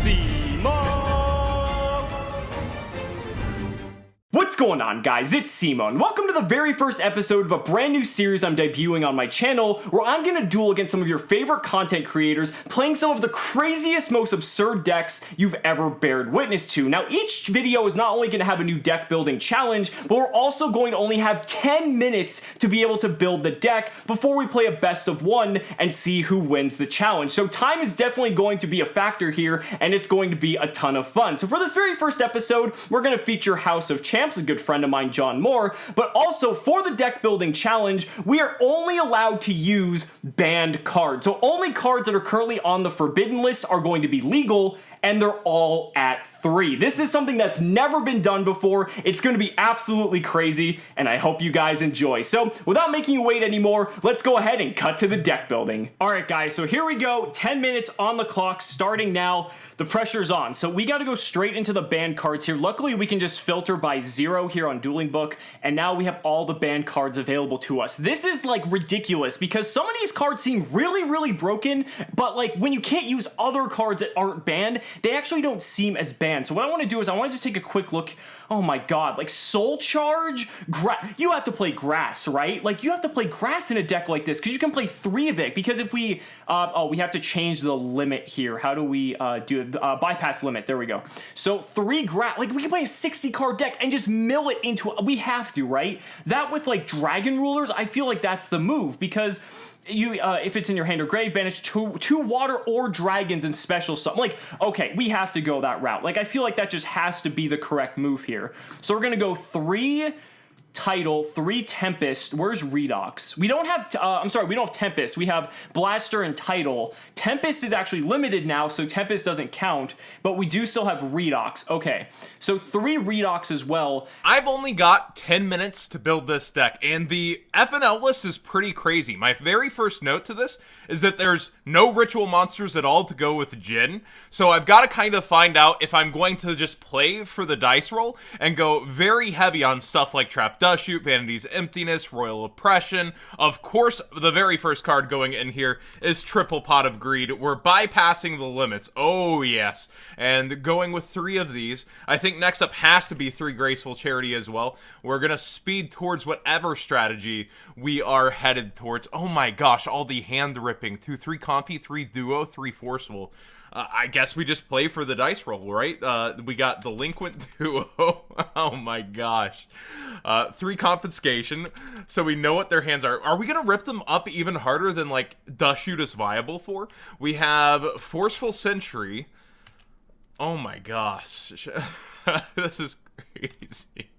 Cimoooooooo! What's going on, guys? It's Cimo, and welcome to the very first episode of a brand new series I'm debuting on my channel, where I'm gonna duel against some of your favorite content creators, playing some of the craziest, most absurd decks you've ever bared witness to. Now, each video is not only gonna have a new deck building challenge, but we're also going to only have 10 minutes to be able to build the deck before we play a best of one and see who wins the challenge. So time is definitely going to be a factor here, and it's going to be a ton of fun. So for this very first episode, we're gonna feature House of Champs, a good friend of mine, John Moore, but also for the deck building challenge, we are only allowed to use banned cards. So only cards that are currently on the forbidden list are going to be legal, and they're all at 3. This is something that's never been done before. It's going to be absolutely crazy, and I hope you guys enjoy. So without making you wait anymore, let's go ahead and cut to the deck building. All right, guys, so here we go. 10 minutes on the clock, starting now. The pressure's on. So we got to go straight into the banned cards here. Luckily, we can just filter by 0 here on Dueling Book, and now we have all the banned cards available to us. This is like ridiculous because some of these cards seem really, really broken, but like when you can't use other cards that aren't banned, they actually don't seem as banned. So what I want to do is I want to just take a quick look. Oh my god, like Soul Charge, you have to play grass, right? Like you have to play grass in a deck like this because you can play 3 of it. Because if we, we have to change the limit here. How do we do it? Bypass limit, there we go. So 3 grass, like we can play a 60 card deck and just mill it into, we have to, right? That with like Dragon Rulers, I feel like that's the move because you, if it's in your hand or grave, banish two water or dragons and special summon. Like, okay, we have to go that route. Like, I feel like that just has to be the correct move here. So we're gonna go 3 Tidal, 3 Tempest. Where's Redox? We don't have, I'm sorry, we don't have Tempest. We have Blaster and Tidal. Tempest is actually limited now, so Tempest doesn't count, but we do still have Redox. Okay, so 3 Redox as well. I've only got 10 minutes to build this deck, and the FNL list is pretty crazy. My very first note to this is that there's no ritual monsters at all to go with Jin, so I've got to kind of find out if I'm going to just play for the dice roll and go very heavy on stuff like Trap Dust Shoot, Vanity's Emptiness, Royal Oppression. Of course, the very first card going in here is Triple Pot of Greed. We're bypassing the limits. Oh, yes. And going with 3 of these. I think next up has to be 3 Graceful Charity as well. We're going to speed towards whatever strategy we are headed towards. Oh my gosh, all the hand ripping. 2-3 Comfy, 3 Duo, 3 Forceful. I guess we just play for the dice roll, right? We got Delinquent Duo. Oh my gosh. 3 Confiscation, so we know what their hands are. Are we going to rip them up even harder than, like, Dust Shoot is viable for? We have Forceful Sentry. Oh my gosh. This is crazy.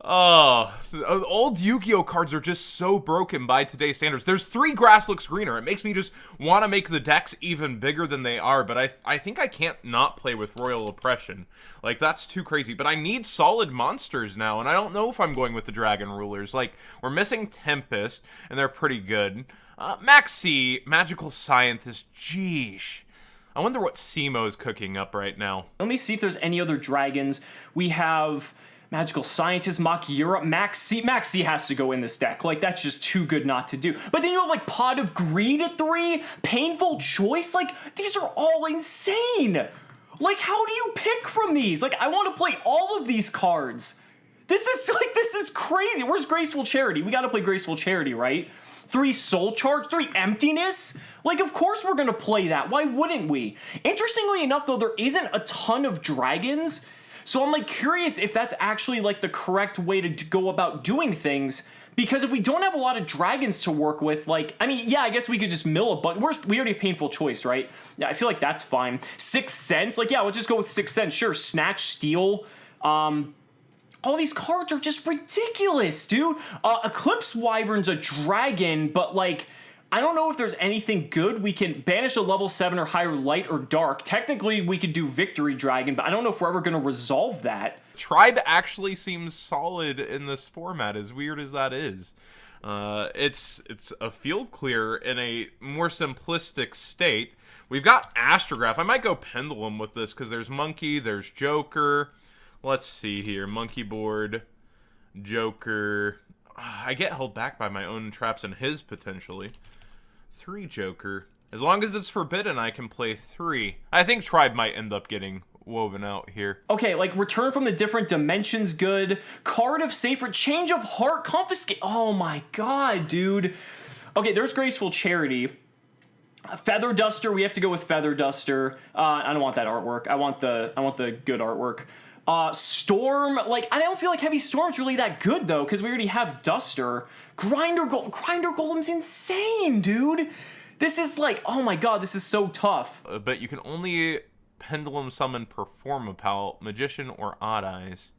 Oh, old Yu-Gi-Oh cards are just so broken by today's standards. There's 3 Grass Looks Greener. It makes me just want to make the decks even bigger than they are, but I think I can't not play with Royal Oppression. Like, that's too crazy. But I need solid monsters now, and I don't know if I'm going with the Dragon Rulers. Like, we're missing Tempest, and they're pretty good. Maxi, Magical Scientist, jeesh. I wonder what Cimo is cooking up right now. Let me see if there's any other dragons. We have Magical Scientist, Makira, Maxi has to go in this deck. Like, that's just too good not to do. But then you have, like, Pot of Greed at 3, Painful Choice. Like, these are all insane. Like, how do you pick from these? Like, I want to play all of these cards. This is crazy. Where's Graceful Charity? We got to play Graceful Charity, right? 3 Soul Charge, 3 Emptiness. Like, of course we're going to play that. Why wouldn't we? Interestingly enough, though, there isn't a ton of dragons. So I'm, like, curious if that's actually, like, the correct way to go about doing things. Because if we don't have a lot of dragons to work with, like, I mean, yeah, I guess we could just mill a bunch. We already have Painful Choice, right? Yeah, I feel like that's fine. 6 Sense, like, yeah, we'll just go with 6 Sense. Sure, Snatch, Steal. All these cards are just ridiculous, dude. Eclipse Wyvern's a dragon, but, like, I don't know if there's anything good. We can banish a level 7 or higher light or dark. Technically, we could do Victory Dragon, but I don't know if we're ever going to resolve that. Tribe actually seems solid in this format, as weird as that is. It's a field clear in a more simplistic state. We've got Astrograph. I might go Pendulum with this because there's Monkey, there's Joker. Let's see here. Monkey board, Joker. I get held back by my own traps and his, potentially. 3 Joker. As long as it's forbidden, I can play 3. I think Tribe might end up getting woven out here. Okay, like return from the different dimensions, good. Card of safer, change of heart, confiscate. Oh my god, dude. Okay, there's Graceful Charity. Feather Duster, we have to go with Feather Duster. I don't want that artwork. I want the good artwork. Storm, like, I don't feel like Heavy Storm's really that good, though, because we already have Duster. Grinder Golem's insane, dude. This is like, oh my god, this is so tough. But you can only Pendulum Summon Performapal, Magician, or Odd Eyes.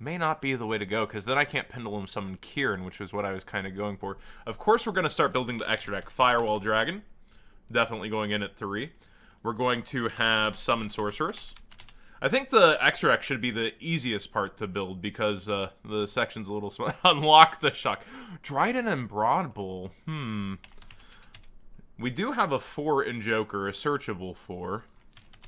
May not be the way to go, because then I can't Pendulum Summon Kieran, which is what I was kind of going for. Of course, we're going to start building the extra deck. Firewall Dragon, definitely going in at 3. We're going to have Summon Sorceress. I think the extra deck should be the easiest part to build, because the section's a little small. Unlock the Shock. Dryden and Broadbull. We do have a 4 in Joker, a searchable 4.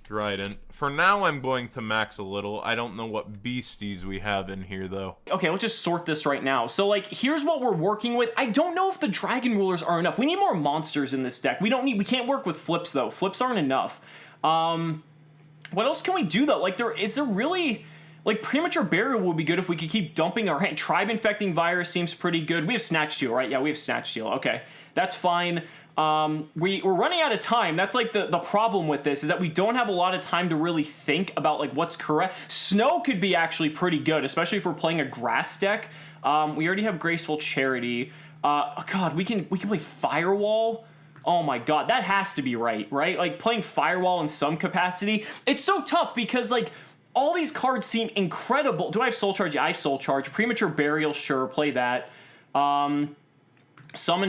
Dryden. For now, I'm going to max a little. I don't know what beasties we have in here, though. Okay, let's just sort this right now. So, like, here's what we're working with. I don't know if the Dragon Rulers are enough. We need more monsters in this deck. We can't work with flips, though. Flips aren't enough. What else can we do, though? Like, is there really... Like, Premature Burial would be good if we could keep dumping our hand. Tribe Infecting Virus seems pretty good. We have Snatch Steal, right? Yeah, we have Snatch Steal. Okay, that's fine. We're running out of time. That's like the problem with this, is that we don't have a lot of time to really think about like what's correct. Snow could be actually pretty good, especially if we're playing a grass deck. We already have Graceful Charity. Oh god, we can play Firewall. Oh my god, that has to be right? Like playing Firewall in some capacity. It's so tough because like all these cards seem incredible. Do I have Soul Charge? Yeah, I have Soul Charge. Premature Burial, sure, play that. Summon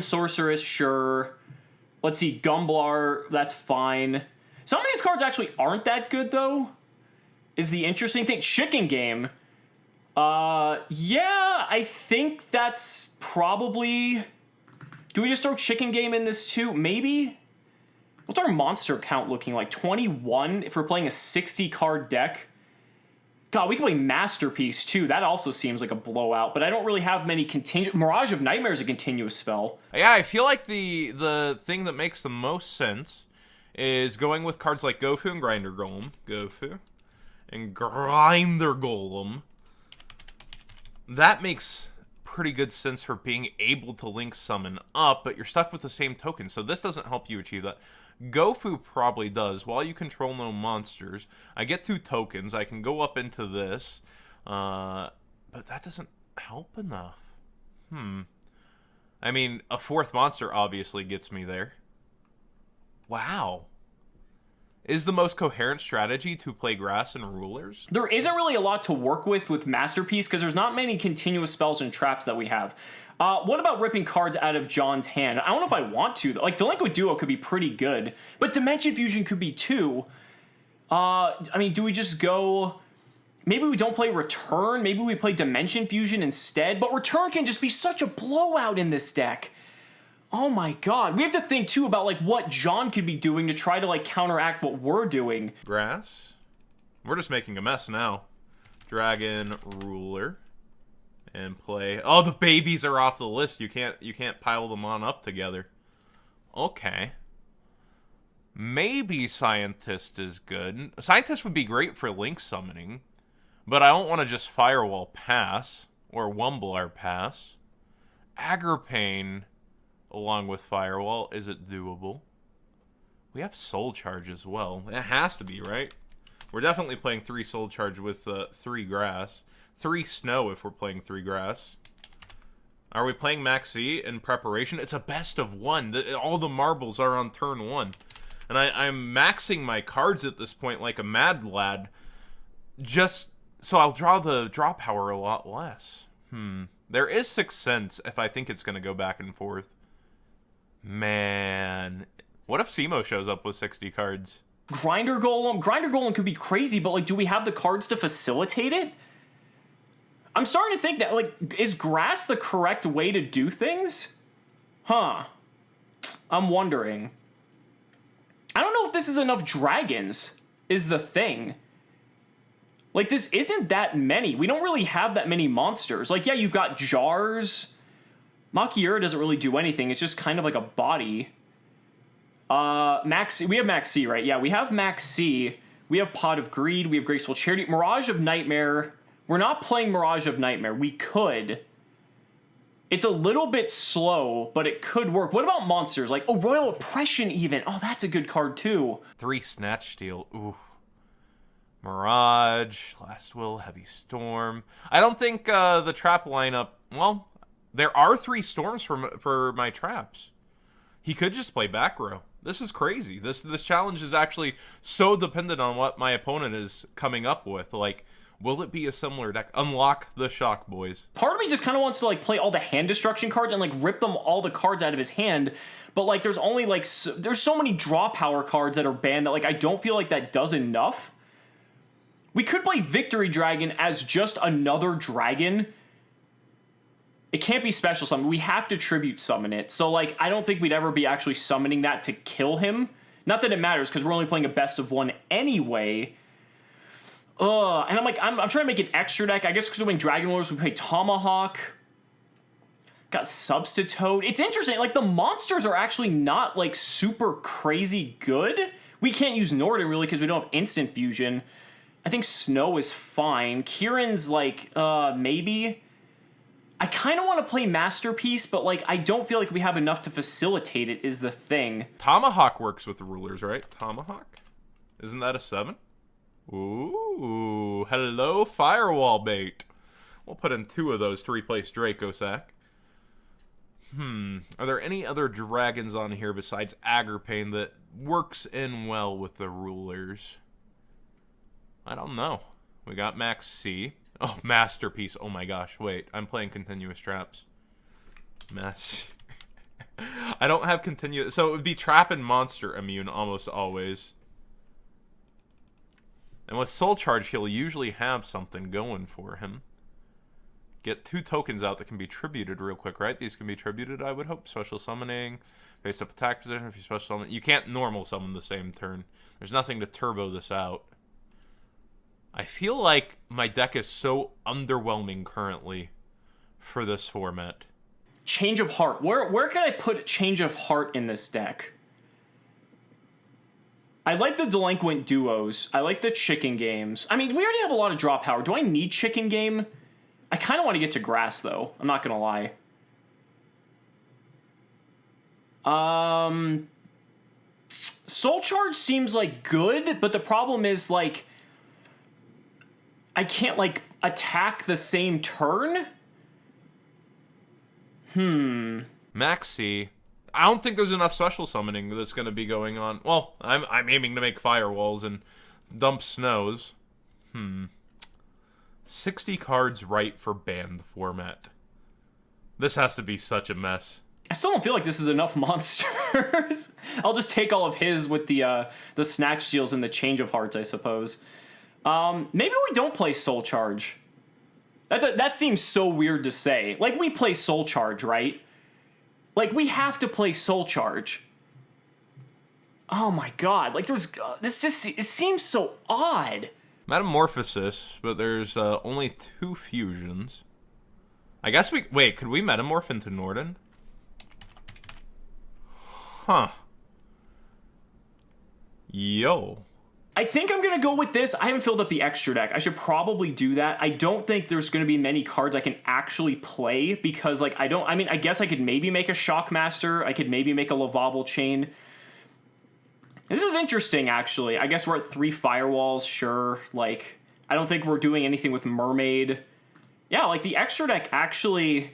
Sorceress, sure. Let's see, Gumblar, that's fine. Some of these cards actually aren't that good, though, is the interesting thing. Chicken Game. Yeah, I think that's probably... Do we just throw Chicken Game in this, too? Maybe? What's our monster count looking like? 21 if we're playing a 60-card deck? God, we can play Masterpiece, too. That also seems like a blowout, but I don't really have many continuous... Mirage of Nightmare is a continuous spell. Yeah, I feel like the thing that makes the most sense is going with cards like Gofu and Grinder Golem. Gofu and Grinder Golem. That makes pretty good sense for being able to link summon up, but you're stuck with the same token, so this doesn't help you achieve that. Gofu probably does. While you control no monsters, I get 2 tokens. I can go up into this, but that doesn't help enough. I mean, a 4th monster obviously gets me there. Wow. Is the most coherent strategy to play grass and rulers? There isn't really a lot to work with Masterpiece because there's not many continuous spells and traps that we have. What about ripping cards out of John's hand? I don't know if I want to. Like, Delinquent Duo could be pretty good, but Dimension Fusion could be too. I mean, do we just go... Maybe we don't play Return. Maybe we play Dimension Fusion instead. But Return can just be such a blowout in this deck. Oh my god. We have to think, too, about, like, what John could be doing to try to, like, counteract what we're doing. Grass? We're just making a mess now. Dragon Ruler. And play... Oh, the babies are off the list. You can't pile them on up together. Okay. Maybe Scientist is good. Scientist would be great for link summoning. But I don't want to just Firewall pass. Or Wumblar pass. Agripane, along with Firewall. Is it doable? We have Soul Charge as well. It has to be, right? We're definitely playing 3 Soul Charge with 3 grass. 3 snow if we're playing 3 grass. Are we playing Maxi in preparation? It's a best of 1. All the marbles are on turn 1. And I'm maxing my cards at this point like a mad lad. Just so I'll draw the draw power a lot less. There is Sixth Sense if I think it's going to go back and forth. Man. What if Cimo shows up with 60 cards? Grinder Golem could be crazy, but like, do we have the cards to facilitate it? I'm starting to think that, like, is grass the correct way to do things? I'm wondering. I don't know if this is enough dragons, is the thing. Like, this isn't that many. We don't really have that many monsters. Like, yeah, you've got jars. Makiura doesn't really do anything. It's just kind of like a body. Max, we have Max C, right? Yeah, we have Max C. We have Pot of Greed. We have Graceful Charity. Mirage of Nightmare. We're not playing Mirage of Nightmare. We could. It's a little bit slow, but it could work. What about monsters? Like, oh, Royal Oppression even. Oh, that's a good card, too. 3 Snatch Steal. Ooh. Mirage, Last Will, Heavy Storm. I don't think the trap lineup... Well, there are 3 storms for my traps. He could just play back row. This is crazy. This challenge is actually so dependent on what my opponent is coming up with. Like, will it be a similar deck? Unlock the shock, boys. Part of me just kind of wants to, like, play all the hand destruction cards and, like, rip them all the cards out of his hand. But, like, there's only, like, there's so many draw power cards that are banned that, like, I don't feel like that does enough. We could play Victory Dragon as just another dragon. It can't be special summon. We have to tribute summon it. So, like, I don't think we'd ever be actually summoning that to kill him. Not that it matters, because we're only playing a best of 1 anyway. And I'm trying to make an extra deck. I guess because we're playing Dragon Lords, we play Tomahawk. Got Substitute. It's interesting. Like, the monsters are actually not, like, super crazy good. We can't use Norden, really, because we don't have Instant Fusion. I think Snow is fine. Kieran's, like, maybe. I kind of want to play Masterpiece, but, like, I don't feel like we have enough to facilitate it is the thing. Tomahawk works with the rulers, right? Tomahawk? Isn't that a 7? Ooh, hello, Firewall Bait. We'll put in 2 of those to replace Dracosack. Are there any other dragons on here besides Agripane that works in well with the rulers? I don't know. We got Max C. Oh, Masterpiece. Oh my gosh. Wait, I'm playing Continuous Traps. I don't have continuous... So it would be Trap and Monster immune almost always. And with Soul Charge, he'll usually have something going for him. Get 2 tokens out that can be tributed real quick, right? These can be tributed, I would hope. Special Summoning. Face up attack position if you special summon. You can't normal summon the same turn. There's nothing to turbo this out. I feel like my deck is so underwhelming currently for this format. Change of Heart. Where can I put Change of Heart in this deck? I like the Delinquent Duos. I like the Chicken Games. I mean, we already have a lot of draw power. Do I need Chicken Game? I kind of want to get to Grass, though. I'm not going to lie. Soul Charge seems, like, good, but the problem is, like... I can't, like, attack the same turn? Max C. I don't think there's enough special summoning that's going to be going on. Well, I'm aiming to make firewalls and dump snows. 60 cards right for banned format. This has to be such a mess. I still don't feel like this is enough monsters. I'll just take all of his with the Snatch Steals and the Change of Hearts, I suppose. Maybe we don't play Soul Charge. That seems so weird to say. Like, we play Soul Charge, right? Like, we have to play Soul Charge. Oh my god. Like, it seems so odd. Metamorphosis, but there's only 2 fusions. I guess wait, could we metamorph into Norden? Huh. Yo. I think I'm going to go with this. I haven't filled up the extra deck. I should probably do that. I don't think there's going to be many cards I can actually play because, like, I guess I could maybe make a Shockmaster. I could maybe make a Lavable Chain. This is interesting, actually. I guess we're at 3 Firewalls, sure. Like, I don't think we're doing anything with Mermaid. Yeah, like, the extra deck actually...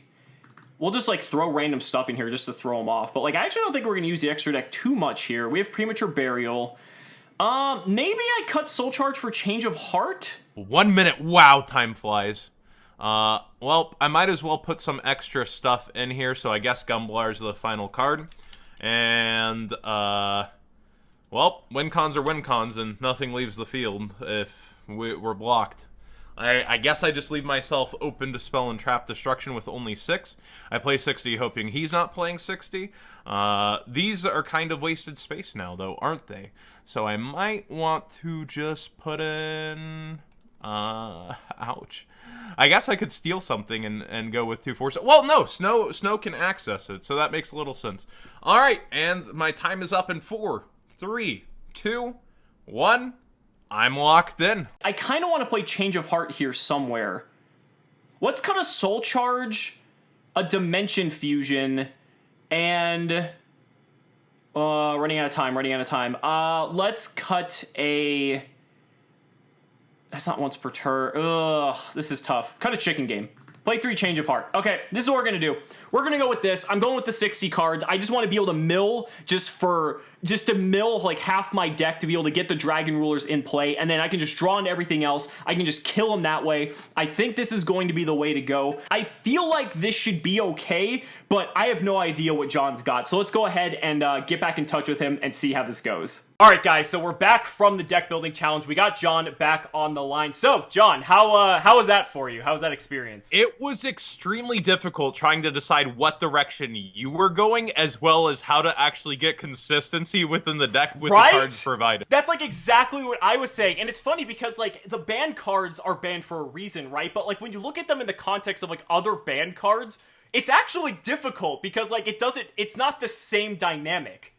We'll just, like, throw random stuff in here just to throw them off. But, like, I actually don't think we're going to use the extra deck too much here. We have Premature Burial. Maybe I cut Soul Charge for Change of Heart? 1 minute. Wow, time flies. Well, I might as well put some extra stuff in here, so I guess Gumblar is the final card. And, well, win cons are win cons, and nothing leaves the field if we're blocked. I guess I just leave myself open to spell and trap destruction with only 6. I play 60 hoping he's not playing 60. These are kind of wasted space now, though, aren't they? So I might want to just put in Ouch. I guess I could steal something and go with 2 force. Well, no, Snow can access it, so that makes a little sense. All right, and my time is up in 4, 3, 2, 1. I'm locked in. I kind of want to play Change of Heart here somewhere. Let's cut a Soul Charge, a Dimension Fusion, and running out of time. Let's cut a. That's not once per turn. Ugh, this is tough. Cut a Chicken Game. Play 3 Change of Heart. Okay, this is what we're gonna do. We're gonna go with this. I'm going with the 60 cards. I just want to be able to mill just to mill like half my deck to be able to get the Dragon Rulers in play, and then I can just draw into everything else. I can just kill them that way. I think this is going to be the way to go. I feel like this should be okay, but I have no idea what John's got. So let's go ahead and get back in touch with him and see how this goes. All right, guys, so we're back from the deck building challenge. We got John back on the line. So, John, how was that for you? How was that experience? It was extremely difficult trying to decide what direction you were going, as well as how to actually get consistency within the deck with the cards provided. That's like exactly what I was saying. And it's funny because like the banned cards are banned for a reason, right? But like when you look at them in the context of like other banned cards, it's actually difficult because like it's not the same dynamic.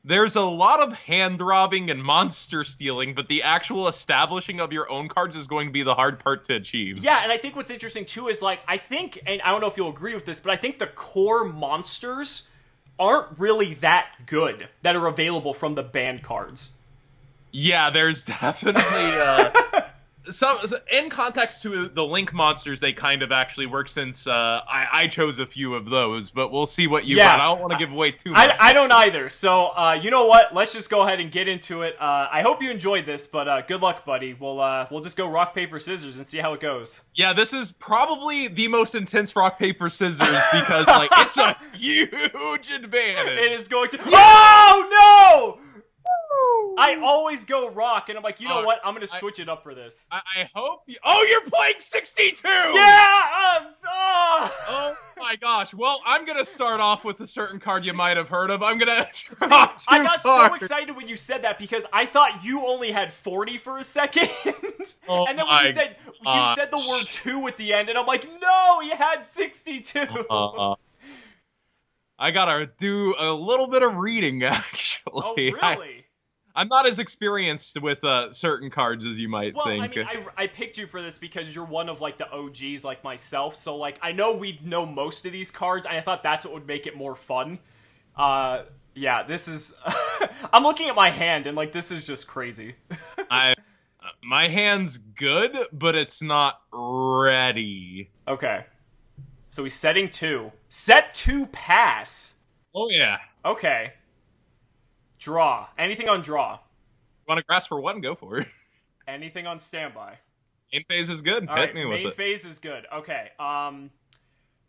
There's a lot of hand-robbing and monster stealing, but the actual establishing of your own cards is going to be the hard part to achieve. Yeah, and I think what's interesting, too, is, like, I think, and I don't know if you'll agree with this, but I think the core monsters aren't really that good that are available from the banned cards. Yeah, there's definitely, some in context to the Link monsters, they kind of actually work since I chose a few of those, but we'll see what you got. I don't want to give away too much. I don't either, so you know what? Let's just go ahead and get into it. I hope you enjoyed this, but good luck, buddy. We'll just go rock, paper, scissors and see how it goes. Yeah, this is probably the most intense rock, paper, scissors because like it's a huge advantage. It is going to. Oh no! I always go rock, and I'm like, you know what? I'm going to switch it up for this. I hope you... Oh, you're playing 62! Yeah! Oh my gosh. Well, I'm going to start off with a certain card you might have heard of. I'm going to draw 2 I got cards. so excited when you said that because I thought you only had 40 for a second. Oh and then when you said the word 2 at the end, and I'm like, no, you had 62. I got to do a little bit of reading, actually. Oh, really? I'm not as experienced with certain cards as you might think. I mean, I picked you for this because you're one of, like, the OGs like myself, so, like, I know we know most of these cards, and I thought that's what would make it more fun. Yeah, this is... I'm looking at my hand, and, like, this is just crazy. My hand's good, but it's not ready. Okay. So he's setting 2. Set 2 pass! Oh, yeah. Okay. Draw. Anything on draw? Want to grass for 1? Go for it. Anything on standby? Main phase is good. Hit me with it. Main phase is good. Okay.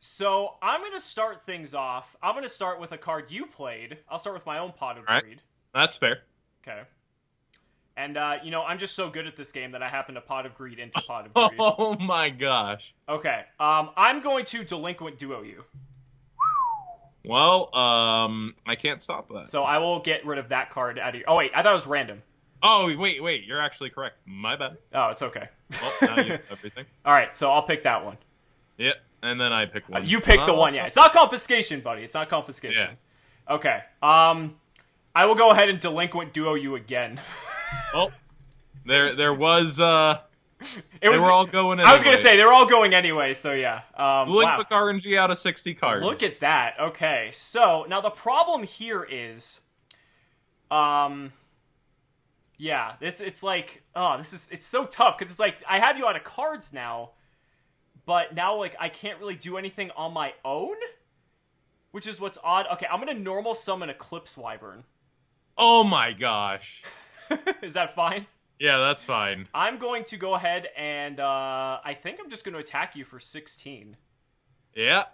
So I'm going to start things off. I'm going to start with a card you played. I'll start with my own Pot of Greed. That's fair. Okay. And, you know, I'm just so good at this game that I happen to Pot of Greed into Pot of Greed. Oh my gosh. Okay. I'm going to Delinquent Duo you. Well, I can't stop that. So I will get rid of that card out of your... Oh, wait. I thought it was random. Oh, wait. You're actually correct. My bad. Oh, it's okay. Well, now you have everything. All right, so I'll pick that one. Yeah, and then I pick one. You pick the one, yeah. It's not confiscation, buddy. It's not confiscation. Yeah. Okay. I will go ahead and Delinquent Duo you again. Well, there was... They were all going anyway. I was going to say, they were all going anyway, so yeah. Blink RNG out of 60 cards. Look at that. Okay, so, now the problem here is... Yeah, it's like... Oh, it's so tough, because it's like, I have you out of cards now, but now, like, I can't really do anything on my own? Which is what's odd. Okay, I'm going to normal summon Eclipse Wyvern. Oh my gosh. Is that fine? Yeah, that's fine. I'm going to go ahead and, I think I'm just going to attack you for 16. Yeah,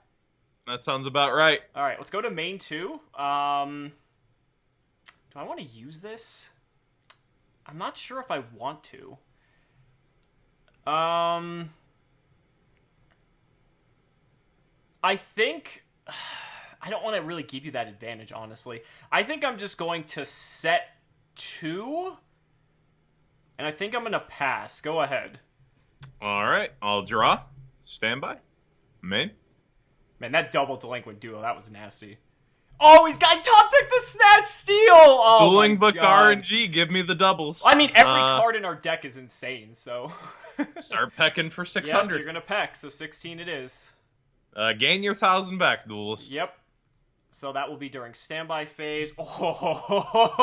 that sounds about right. Alright, let's go to main 2. Do I want to use this? I'm not sure if I want to. I think... I don't want to really give you that advantage, honestly. I think I'm just going to set 2... And I think I'm going to pass. Go ahead. All right, I'll draw. Standby. Main. Man, that double delinquent duo, that was nasty. Oh, he's got top deck the Snatch Steel! Oh, Dueling my book God. RNG, give me the doubles. I mean, every card in our deck is insane, so... Start pecking for Yep, 600. you're gonna peck, so 16 it is. Gain your 1,000 back, Duelist. Yep. So that will be during standby phase. Oh,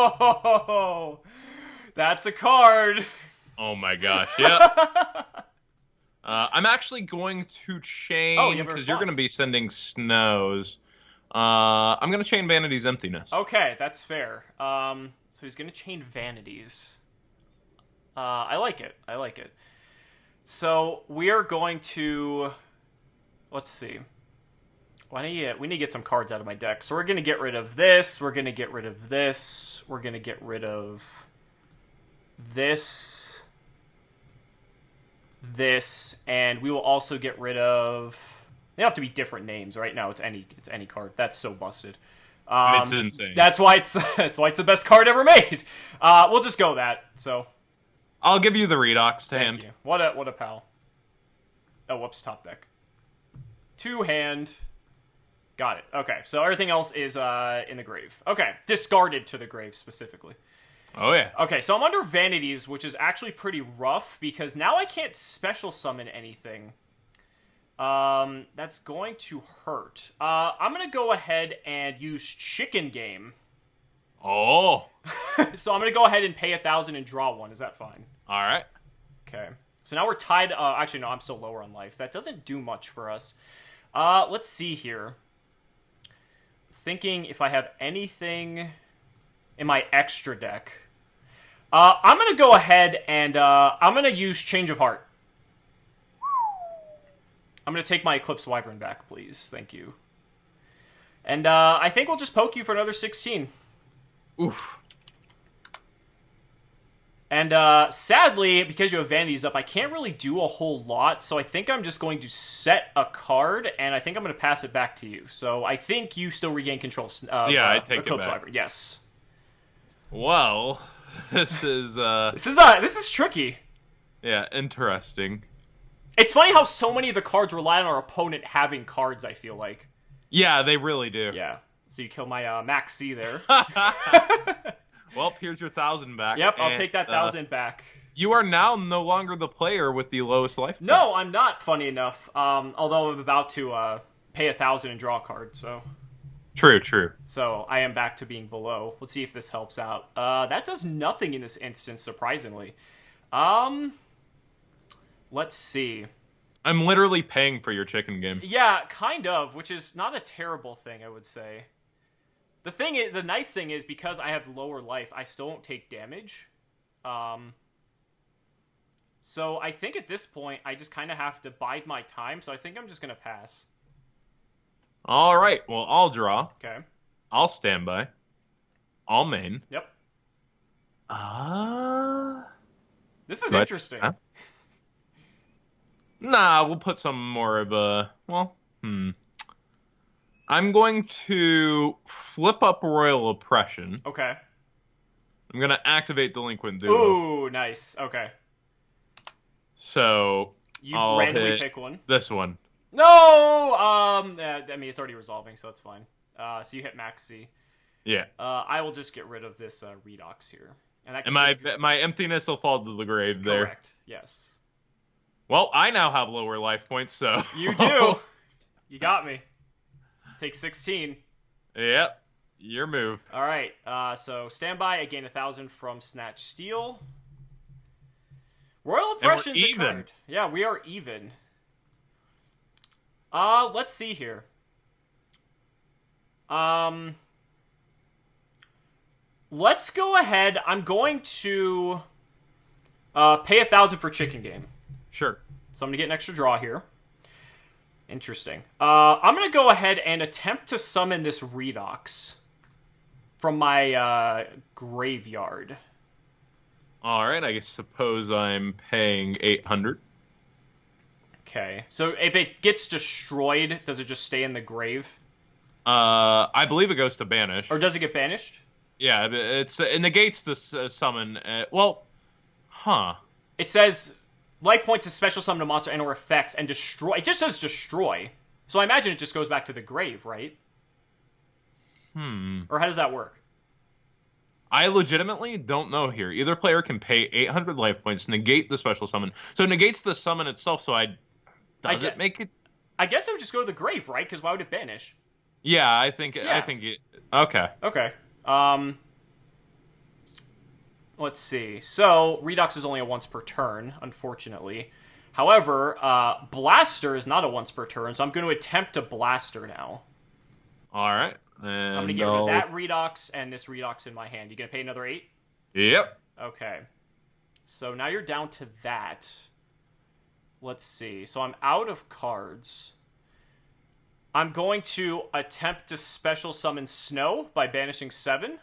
that's a card. Oh my gosh, yeah. I'm actually going to chain, because you're going to be sending snows. I'm going to chain Vanity's Emptiness. Okay, that's fair. So he's going to chain Vanities. I like it. I like it. So we are going to... Let's see. We need to get some cards out of my deck. So we're going to get rid of this. We're going to get rid of this. We're going to get rid of this. This. And we will also get rid of... They have to be different names. Right now it's any card. That's so busted. It's insane. That's why it's the best card ever made. We'll just go that. So I'll give you the Redox to hand. you. What a pal. Oh, whoops, top deck. 2 hand. Got it. Okay, so everything else is in the grave. Okay, discarded to the grave specifically. Oh yeah. Okay, so I'm under Vanities, which is actually pretty rough because now I can't special summon anything. That's going to hurt. I'm gonna go ahead and use Chicken Game. Oh. So I'm gonna go ahead and pay 1,000 and draw 1. Is that fine? All right. Okay. So now we're tied. Actually, no, I'm still lower on life. That doesn't do much for us. Let's see here. Thinking if I have anything in my extra deck. I'm gonna go ahead and I'm gonna use Change of Heart. I'm going to take my Eclipse Wyvern back, please. Thank you. And I think we'll just poke you for another 16. Oof. And sadly, because you have Vanities up, I can't really do a whole lot. So I think I'm just going to set a card, and I think I'm going to pass it back to you. So I think you still regain control. Yeah, I take Eclipse it back. Wyvern. Yes. Well, this is This is tricky. yeah, interesting. It's funny how so many of the cards rely on our opponent having cards, I feel like. Yeah, they really do. Yeah. So you kill my Max C there. Well, here's your 1,000 back. Yep, I'll take that 1,000 back. You are now no longer the player with the lowest life points. No, I'm not, funny enough. Although I'm about to pay 1,000 and draw a card, so... True. So I am back to being below. Let's see if this helps out. That does nothing in this instance, surprisingly. Let's see. I'm literally paying for your chicken game. Yeah, kind of, which is not a terrible thing, I would say. The nice thing is, because I have lower life, I still don't take damage. So I think at this point, I just kind of have to bide my time, so I think I'm just going to pass. All right, well, I'll draw. Okay. I'll stand by. I'll main. Yep. This is But- interesting. huh? Nah, we'll put some more of a... I'm going to flip up Royal Oppression. Okay. I'm going to activate Delinquent Duo. Ooh, nice. Okay. So, You I'll randomly hit pick one. this one. No! I mean, it's already resolving, so that's fine. So you hit Max C. Yeah. I will just get rid of this Redox here. And My emptiness will fall to the grave there. Correct. Yes. Well, I now have lower life points, so... You do! You got me. Take 16. Yep. Your move. Alright, so standby. I gain 1,000 from Snatch Steel. Royal Oppression's a even. card. Yeah, we are even. Let's see here. Let's go ahead. I'm going to pay 1,000 for Chicken Game. Sure. So I'm going to get an extra draw here. Interesting. I'm going to go ahead and attempt to summon this Redox from my graveyard. All right, I suppose I'm paying 800. Okay. So if it gets destroyed, does it just stay in the grave? I believe it goes to banish. Or does it get banished? Yeah, it negates the summon. Well, Huh. It says life points is special summon a monster and or effects and destroy. It just says destroy. So I imagine it just goes back to the grave, right? Or how does that work? I legitimately don't know here. Either player can pay 800 life points, negate the special summon. So it negates the summon itself, so does it make it... I guess it would just go to the grave, right? Because why would it banish? Yeah, I think it... Okay. Okay. Let's see. So, Redux is only a once per turn, unfortunately. However, Blaster is not a once per turn, so I'm going to attempt to Blaster now. Alright. I'm going to get rid of that Redux and this Redux in my hand. You going to pay another 8? Yep. Okay. So now you're down to that. Let's see. So I'm out of cards. I'm going to attempt to special summon Snow by banishing 7.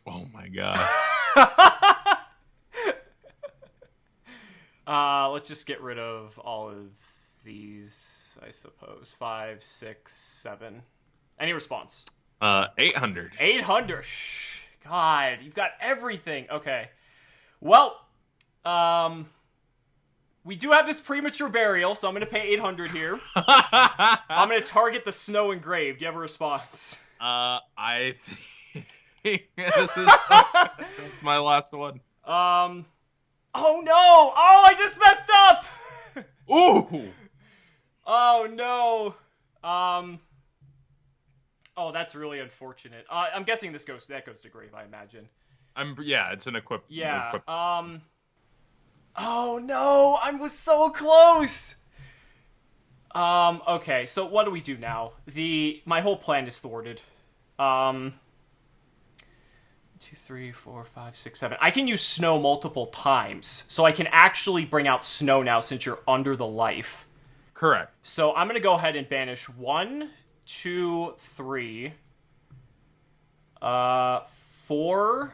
Oh my god. Let's just get rid of all of these, I suppose. 5, 6, 7. Any response? 800. 800. God, you've got everything. Okay. Well, we do have this premature burial, so I'm going to pay 800 here. I'm going to target the Snow engraved. Do you have a response? I think this is... That's my last one. Oh no! Oh, I just messed up! Ooh! Oh no. Oh, that's really unfortunate. I'm guessing that goes to grave, I imagine. Yeah, it's an equip. Yeah. Oh no, I was so close. Okay, so what do we do now? My whole plan is thwarted. 2, 3, 4, 5, 6, 7. I can use Snow multiple times, so I can actually bring out Snow now since you're under the life. Correct. So I'm gonna go ahead and banish 1, 2, 3, 4,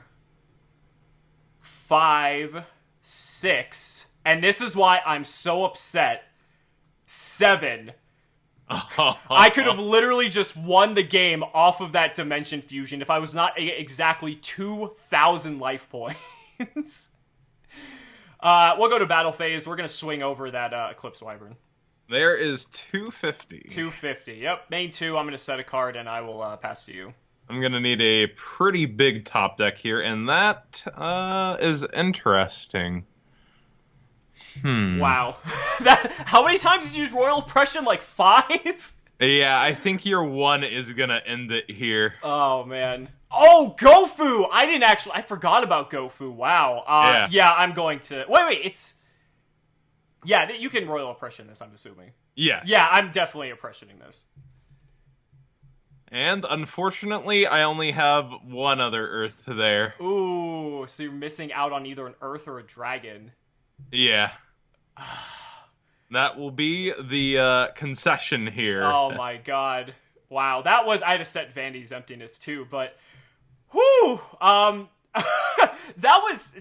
5, 6, and this is why I'm so upset. 7. I could have literally just won the game off of that Dimension Fusion if I was not exactly 2,000 life points. We'll go to battle phase. We're going to swing over that Eclipse Wyvern. There is 250. 250. Yep. Main 2. I'm going to set a card and I will pass to you. I'm going to need a pretty big top deck here, and that is interesting. Wow. How many times did you use Royal Oppression? Like 5? Yeah, I think your 1 is gonna end it here. Oh, man. Oh, Gofu! I forgot about Gofu. Wow. Yeah, I'm going to... Wait, it's... Yeah, you can Royal Oppression this, I'm assuming. Yeah. Yeah, I'm definitely Oppressioning this. And, unfortunately, I only have one other Earth there. Ooh, so you're missing out on either an Earth or a Dragon. Yeah. That will be the concession here. Oh my god. Wow, I had to set Vandy's Emptiness too, but whew, that was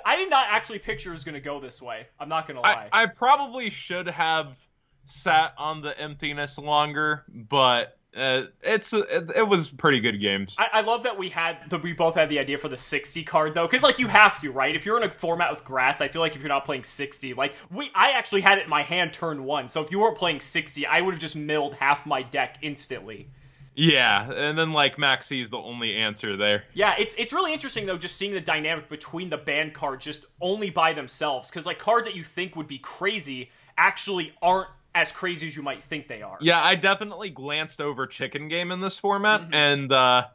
I did not actually picture it was gonna go this way. I'm not gonna lie. I probably should have sat on the Emptiness longer, but it was pretty good games. I love that we both had the idea for the 60 card though, because like you have to, right? If you're in a format with grass, I feel like if you're not playing 60, like I actually had it in my hand turn 1, so if you weren't playing 60, I would have just milled half my deck instantly. Yeah, and then like Maxi is the only answer there. Yeah, it's really interesting though, just seeing the dynamic between the banned cards just only by themselves, because like cards that you think would be crazy actually aren't as crazy as you might think they are. Yeah, I definitely glanced over Chicken Game in this format, and that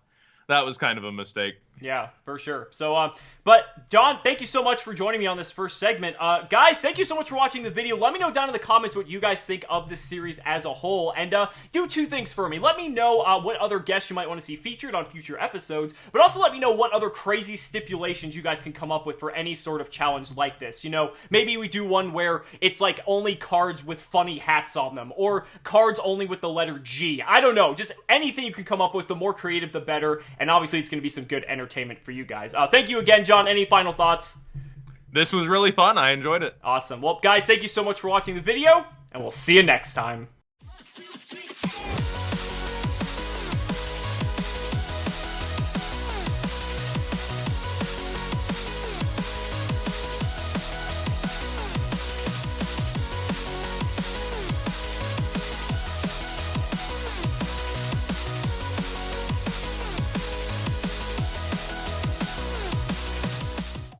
was kind of a mistake. Yeah, for sure. So, but John, thank you so much for joining me on this first segment. Guys, thank you so much for watching the video. Let me know down in the comments what you guys think of this series as a whole. And do 2 things for me. Let me know what other guests you might want to see featured on future episodes, but also let me know what other crazy stipulations you guys can come up with for any sort of challenge like this. You know, maybe we do one where it's like only cards with funny hats on them, or cards only with the letter G. I don't know. Just anything you can come up with, the more creative, the better. And obviously, it's going to be some good entertainment for you guys. Thank you again, John. Any final thoughts? This was really fun. I enjoyed it. Awesome. Well, guys, thank you so much for watching the video, and we'll see you next time.